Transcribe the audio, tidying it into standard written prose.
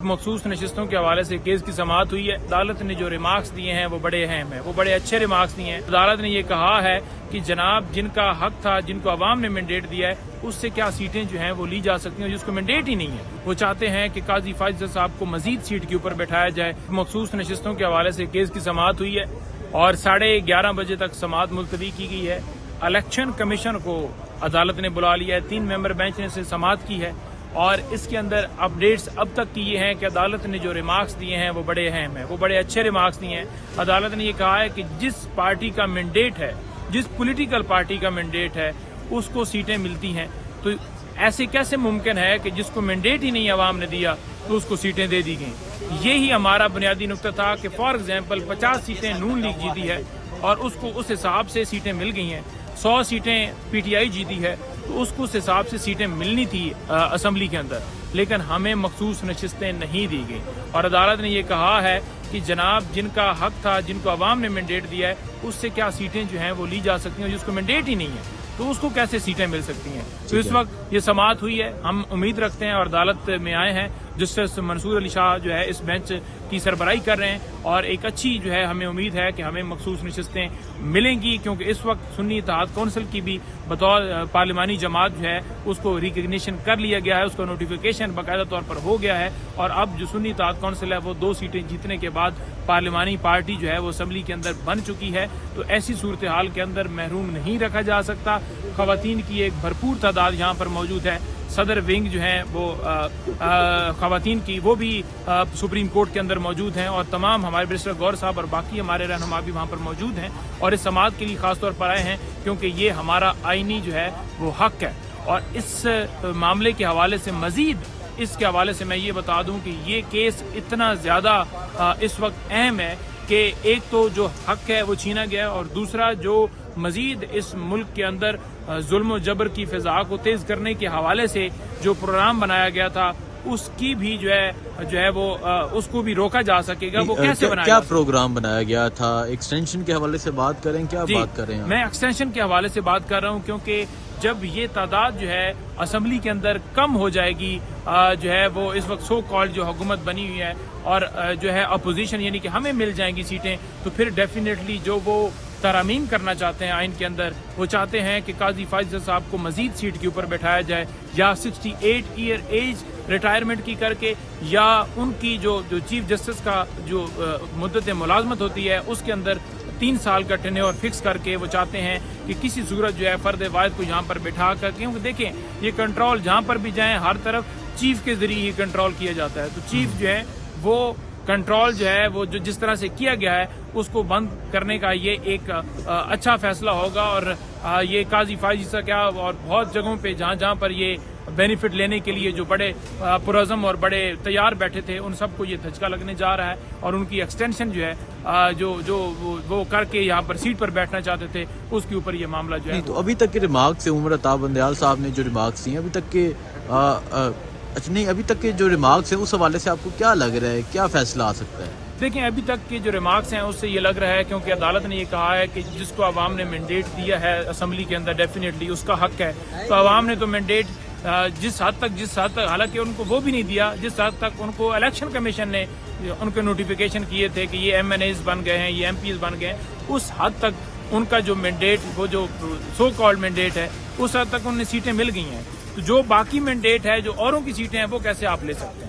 मखसूस नशिस्तों के हवाले से केस की समाअत हुई है। अदालत ने जो रिमार्क्स दिए हैं वो बड़े अहम हैं, वो बड़े अच्छे रिमार्क्स दिए हैं। अदालत ने ये कहा है कि जनाब जिनका हक था, जिनको अवाम ने मैंडेट दिया है, उससे क्या सीटें जो हैं वो ली जा सकती हैं, जिसको मैंडेट ही नहीं है। वो चाहते हैं कि काजी फाजिल साहब को मजीद सीट के ऊपर बैठाया जाए। मखसूस नशिस्तों के हवाले से केस की समाअत हुई है और 11:30 बजे तक समाअत मुलतवी की गई है। इलेक्शन कमीशन को अदालत ने बुला लिया है, 3 मेंबर बेंच ने समाअत की है और इसके अंदर अपडेट्स अब तक की ये हैं कि अदालत ने जो रिमार्क्स दिए हैं वो बड़े अहम हैं, वो बड़े अच्छे रिमार्क्स दिए हैं। अदालत ने ये कहा है कि जिस पार्टी का मैंडेट है, जिस पॉलिटिकल पार्टी का मैंडेट है, उसको सीटें मिलती हैं। तो ऐसे कैसे मुमकिन है कि जिसको मैंडेट ही नहीं अवाम ने दिया तो उसको सीटें दे दी गई। यही हमारा बुनियादी नुक्ता था कि फॉर एग्जाम्पल 50 सीटें नून लीग जीती है और उसको उस हिसाब से सीटें मिल गई हैं। 100 सीटें पीटीआई जीती है तो उसको उस हिसाब से सीटें मिलनी थी असम्बली के अंदर, लेकिन हमें मखसूस नशिस्तें नहीं दी गई। और अदालत ने ये कहा है कि जनाब जिनका हक था, जिनको अवाम ने मैंडेट दिया है, उससे क्या सीटें जो हैं वो ली जा सकती हैं, जिसको मैंडेट ही नहीं है तो उसको कैसे सीटें मिल सकती हैं। तो इस वक्त ये समाअत हुई है, हम उम्मीद रखते हैं और अदालत में आए हैं। जस्टिस मंसूर अली शाह जो है इस बेंच की सरबराही कर रहे हैं और एक अच्छी जो है हमें उम्मीद है कि हमें मखसूस नशिस्तें मिलेंगी, क्योंकि इस वक्त सुन्नी इत्तेहाद कौंसिल की भी बतौर पार्लिमानी जमात जो है उसको रिकग्निशन कर लिया गया है, उसका नोटिफिकेशन बाकायदा तौर पर हो गया है और अब जो सुन्नी इत्तेहाद कौंसिल है वो 2 सीटें जीतने के बाद पार्लिमानी पार्टी जो है वो असम्बली के अंदर बन चुकी है। तो ऐसी सूरत हाल के अंदर महरूम नहीं रखा जा सकता। खवातीन की एक भरपूर तादाद यहाँ पर मौजूद है। सदर विंग जो है वो खवातीन की वो भी सुप्रीम कोर्ट के अंदर मौजूद हैं और तमाम हमारे बैरिस्टर गौर साहब और बाकी हमारे रहनुमा भी वहाँ पर मौजूद हैं और इस समाअत के लिए खास तौर पर आए हैं क्योंकि ये हमारा आईनी जो है वो हक है। और इस मामले के हवाले से मजीद इसके हवाले से मैं ये बता दूं कि ये केस इतना ज़्यादा इस वक्त अहम है कि एक तो जो हक है वो छीना गया है और दूसरा जो मजीद इस मुल्क के अंदर जुल्म और जबर की फिजा को तेज करने के हवाले से जो प्रोग्राम बनाया गया था उसकी भी जो है वो उसको भी रोका जा सकेगा। वो कैसे बनाया क्या प्रोग्राम बनाया गया था? एक्सटेंशन के हवाले से बात करें, क्या बात कर रहे हैं? मैं एक्सटेंशन के हवाले से बात कर रहा हूँ क्योंकि जब ये तादाद जो है असम्बली के अंदर कम हो जाएगी, जो है वो इस वक्त सो कॉल्ड जो हुकूमत बनी हुई है और जो है अपोजिशन यानी कि हमें मिल जाएंगी सीटें, तो फिर डेफिनेटली जो वो तरामीम करना चाहते हैं आइन के अंदर, वो चाहते हैं कि काजी फाजिल साहब को मजीद सीट के ऊपर बैठाया जाए या 68 ईयर एज रिटायरमेंट की करके, या उनकी जो चीफ जस्टिस का जो मुद्दत मुलाजमत होती है उसके अंदर 3 साल का टेन्योर फिक्स करके वो चाहते हैं कि किसी सूरत जो है फर्द वाहिद को यहाँ पर बैठा कर, क्योंकि देखें ये कंट्रोल जहाँ पर भी जाए हर तरफ चीफ के जरिए ही कंट्रोल किया जाता है। तो चीफ जो है वो कंट्रोल जो है वो जो जिस तरह से किया गया है उसको बंद करने का ये एक अच्छा फैसला होगा और ये काजी फाजिल साहब क्या और बहुत जगहों पे जहाँ पर ये बेनिफिट लेने के लिए जो बड़े पुरज़म और बड़े तैयार बैठे थे उन सबको ये धचका लगने जा रहा है और उनकी एक्सटेंशन जो है जो वो करके यहाँ पर सीट पर बैठना चाहते थे उसके ऊपर ये मामला जो है। तो अभी तक के रिमार्क्स से उमर अताब बंदयाल साहब ने जो रिमार्क्स दिए अभी तक के अभी तक के जो रिमार्क्स हैं उस हवाले से आपको क्या लग रहा है, क्या फैसला आ सकता है? देखें अभी तक के जो रिमार्क्स हैं उससे ये लग रहा है, क्योंकि अदालत ने ये कहा है कि जिसको अवाम ने मैंडेट दिया है असम्बली के अंदर डेफिनेटली उसका हक है। तो अवाम ने तो मैंडेट जिस हद तक हालांकि उनको वो भी नहीं दिया जिस हद तक उनको इलेक्शन कमीशन ने उनके नोटिफिकेशन किए थे कि ये MNAs बन गए हैं, ये MPs बन गए हैं, उस हद तक उनका जो मैंडेट वो जो सो कॉल्ड मैंडेट है उस हद तक उन्हें सीटें मिल गई हैं। तो जो बाकी मैंडेट है, जो औरों की सीटें हैं, वो कैसे आप ले सकते हैं?